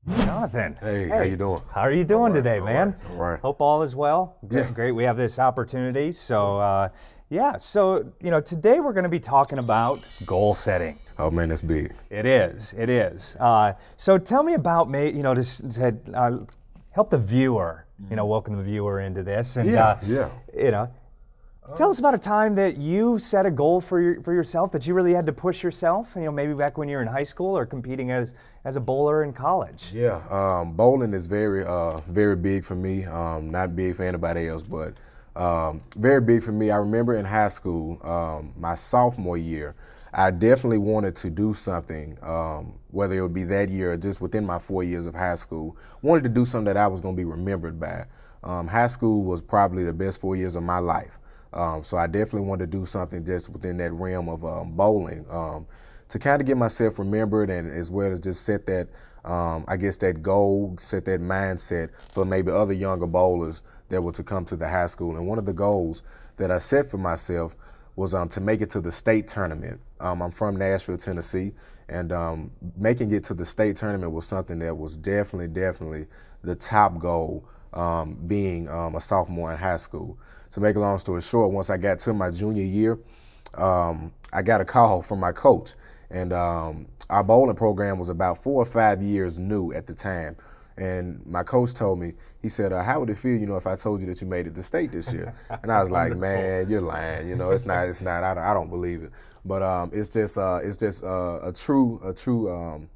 Jonathan. Hey, how you doing? How are you doing today, man? All right. Hope all is well. Yeah. Great. We have this opportunity. So, today we're going to be talking about goal setting. Oh man, that's big. It is. It is. So tell me about to help the viewer. Welcome the viewer into this. And, tell us about a time that you set a goal for yourself that you really had to push yourself. Maybe back when you were in high school or competing as a bowler in college. Yeah, bowling is very, very big for me. Not big for anybody else, but very big for me. I remember in high school, my sophomore year, I definitely wanted to do something, whether it would be that year or just within my 4 years of high school. Wanted to do something that I was going to be remembered by. High school was probably the best 4 years of my life. So I definitely wanted to do something just within that realm of bowling to kind of get myself remembered, and as well as just set that, that goal, set that mindset for maybe other younger bowlers that were to come to the high school. And one of the goals that I set for myself was to make it to the state tournament. I'm from Nashville, Tennessee, and making it to the state tournament was something that was definitely the top goal, being a sophomore in high school. To make a long story short, once I got to my junior year, I got a call from my coach. And our bowling program was about 4 or 5 years new at the time. And my coach told me, he said, how would it feel, if I told you that you made it to state this year? And I was like, man, you're lying. It's not, I don't believe it. But it's just a true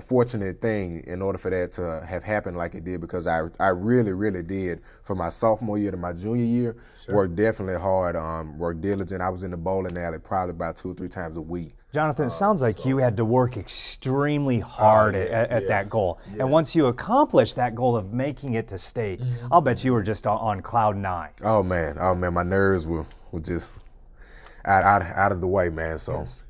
fortunate thing in order for that to have happened like it did, because I really did, from my sophomore year to my junior year, worked definitely hard, worked diligent. I was in the bowling alley probably about 2 or 3 times a week. Jonathan, it sounds like you had to work extremely hard at that goal. Yeah. And once you accomplished that goal of making it to state, I'll bet you were just on cloud 9. Oh man, my nerves were just out of the way, man. So. Yes.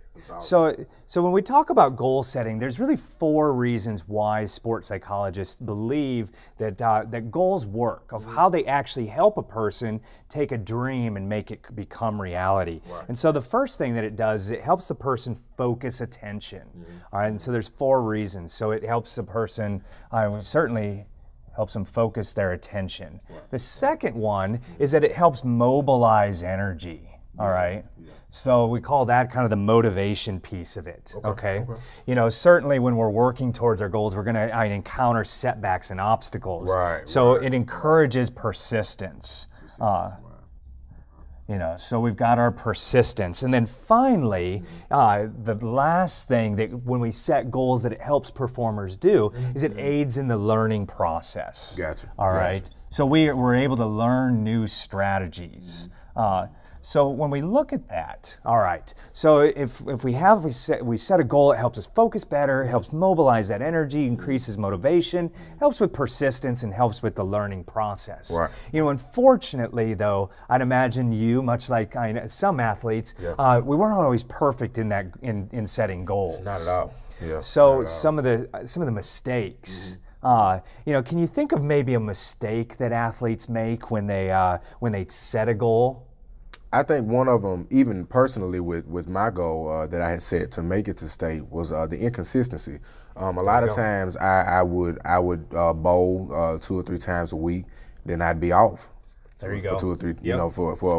So when we talk about goal setting, there's really 4 reasons why sports psychologists believe that goals work, of how they actually help a person take a dream and make it become reality. Right. And so the first thing that it does is it helps the person focus attention. All right, and so there's 4 reasons. So it helps the person, certainly helps them focus their attention. Right. The second one is that it helps mobilize energy. All right. Yeah. So we call that kind of the motivation piece of it. Okay. Certainly when we're working towards our goals, we're going to encounter setbacks and obstacles. Right. So it encourages persistence. So we've got our persistence. And then finally, the last thing that when we set goals that it helps performers do is it aids in the learning process. Gotcha. All right. So we're able to learn new strategies. So when we look at that, all right, so if we set a goal, it helps us focus better, it helps mobilize that energy, increases motivation, helps with persistence, and helps with the learning process. Right. Unfortunately though, I'd imagine you, much like some athletes, we weren't always perfect in setting goals. Not at all. Yeah. So some of the mistakes. Can you think of maybe a mistake that athletes make when they set a goal? I think one of them, even personally with my goal that I had set to make it to state, was the inconsistency. A lot of times I would bowl 2 or 3 times a week, then I'd be off. There you for go. 2 or 3,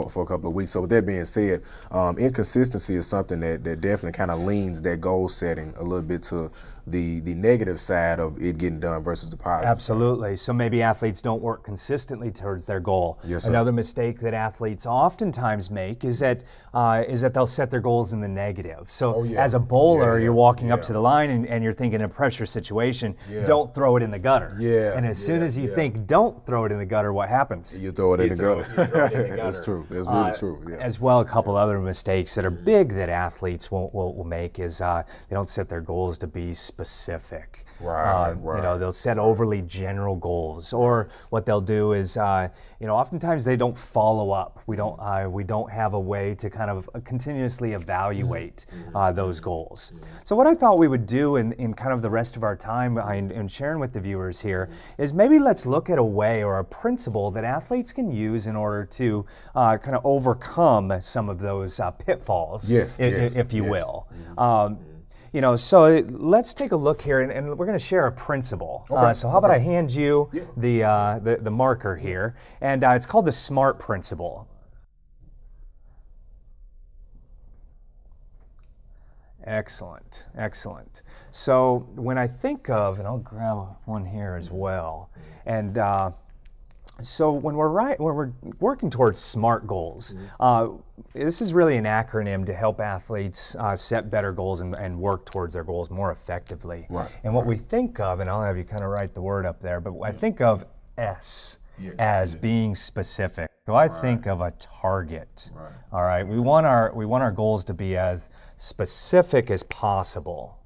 for a couple of weeks. So with that being said, inconsistency is something that definitely kind of leans that goal setting a little bit to the negative side of it getting done versus the positive. Absolutely. So maybe athletes don't work consistently towards their goal. Yes, sir. Another mistake that athletes oftentimes make is that they'll set their goals in the negative. So as a bowler, you're walking up to the line and you're thinking in a pressure situation, don't throw it in the gutter. Yeah. And as soon as you think don't throw it in the gutter, what happens? You throw it in the gutter. That's true. That's really true. Yeah. As well, a couple other mistakes that are big that athletes will make is they don't set their goals to be specific. Right. They'll set overly general goals, or what they'll do is, oftentimes they don't follow up. We don't have a way to kind of continuously evaluate those goals. So what I thought we would do in kind of the rest of our time in sharing with the viewers here is maybe let's look at a way or a principle that athletes can use in order to kind of overcome some of those pitfalls, if you will. So let's take a look here, and we're going to share a principle. Okay. So how about I hand you the marker here, and it's called the S.M.A.R.T principle. Excellent, excellent. So when I think of, and I'll grab one here as well, and so when we're working towards SMART goals, this is really an acronym to help athletes set better goals and work towards their goals more effectively. Right. And what we think of, and I'll have you kind of write the word up there, but I think of S as being specific. So I think of a target. Right. All right. We want our goals to be as specific as possible.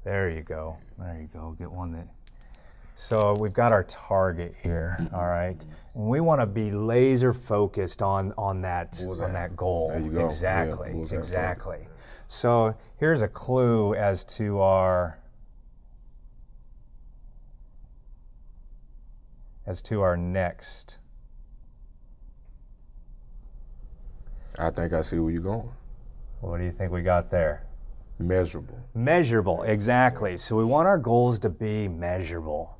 There you go. There you go. Get one that. So we've got our target here. All right, and we want to be laser focused on that goal. There you go. Exactly. Yeah, exactly. So here's a clue as to our next. I think I see where you're going. What do you think we got there? Measurable. Measurable, exactly. So we want our goals to be measurable,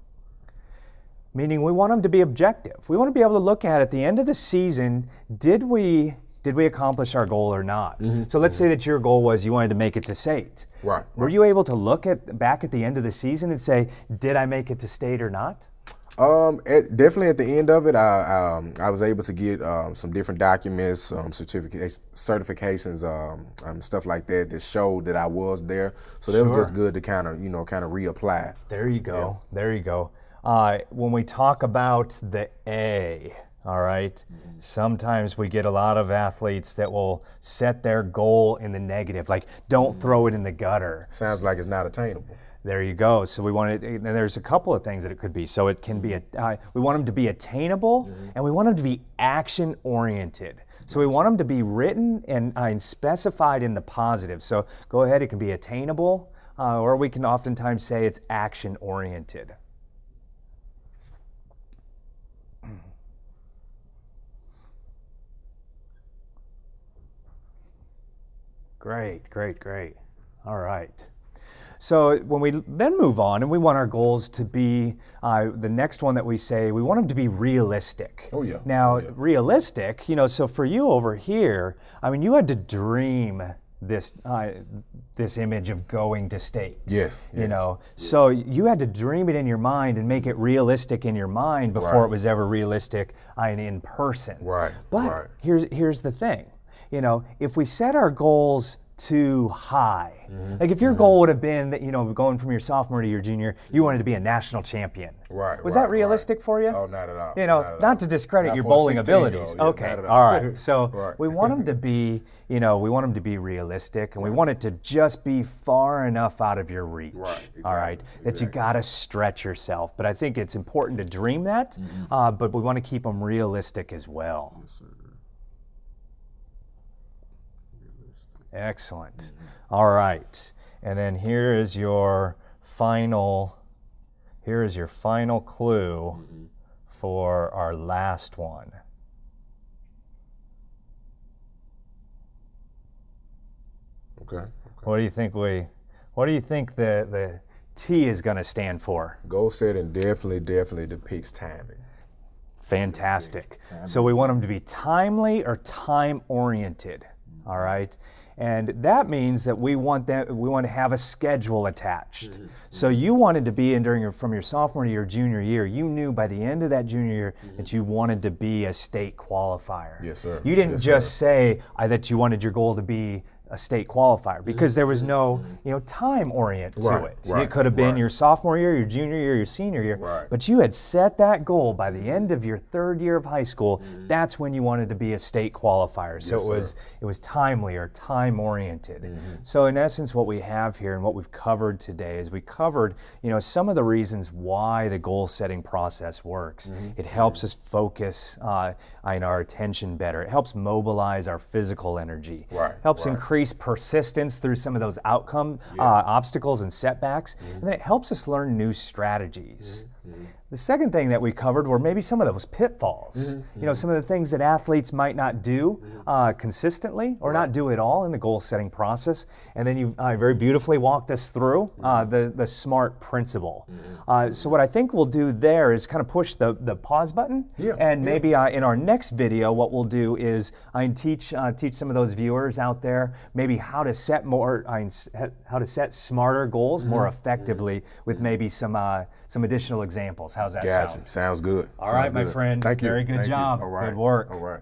meaning we want them to be objective. We want to be able to look at the end of the season, did we accomplish our goal or not? So let's say that your goal was you wanted to make it to state. Right. Were you able to look back at the end of the season and say, did I make it to state or not? Definitely at the end of it, I was able to get some different documents, certifications, stuff like that showed that I was there. So that was just good to kind of reapply. There you go. Yeah. There you go. When we talk about the A, all right, sometimes we get a lot of athletes that will set their goal in the negative, like don't throw it in the gutter. Sounds like it's not attainable. There you go. So we want it, and there's a couple of things that it could be. So it can be, we want them to be attainable, and we want them to be action-oriented. So we want them to be written and specified in the positive. So go ahead, it can be attainable, or we can oftentimes say it's action-oriented. Great, great, great. All right. So when we then move on and we want our goals to be, the next one that we say, we want them to be realistic. Oh yeah. Now, realistic, so for you over here, I mean, you had to dream this image of going to state. Yes. So you had to dream it in your mind and make it realistic in your mind before it was ever realistic in person. Right. But here's the thing, if we set our goals too high. Like if your goal would have been that, going from your sophomore to your junior, you wanted to be a national champion. Right. Was that realistic for you? Oh, not at all. Not to discredit your bowling abilities. Okay. All right. So we want them to be, realistic, and we want it to just be far enough out of your reach. Right. Exactly. All right. That you got to stretch yourself. But I think it's important to dream that, but we want to keep them realistic as well. Yes, sir. Excellent. All right. And then here is your final clue for our last one. Okay. What do you think the T is going to stand for? Goal setting definitely depicts timing. Fantastic. So we want them to be timely or time-oriented. All right. And that means that we want to have a schedule attached. So you wanted to be from your sophomore to your junior year, you knew by the end of that junior year that you wanted to be a state qualifier. Yes, sir. You didn't just say that you wanted your goal to be a state qualifier, because there was no time orient to it. It could have been your sophomore year, your junior year, your senior year, but you had set that goal by the end of your third year of high school. That's when you wanted to be a state qualifier. So it was timely or time oriented. So in essence, what we have here and what we've covered today is we covered some of the reasons why the goal setting process works. It helps us focus on our attention better. It helps mobilize our physical energy. Helps increase persistence through some of those obstacles and setbacks, and then it helps us learn new strategies. The second thing that we covered were maybe some of those pitfalls. You know, some of the things that athletes might not do consistently or not do at all in the goal setting process. And then you very beautifully walked us through the S.M.A.R.T principle. So what I think we'll do there is kind of push the pause button. And maybe in our next video, what we'll do is teach some of those viewers out there maybe how to set smarter goals more effectively with maybe some additional examples. How's that sound? Sounds good. All right, my friend. Thank you. Very good job. All right. Good work. All right.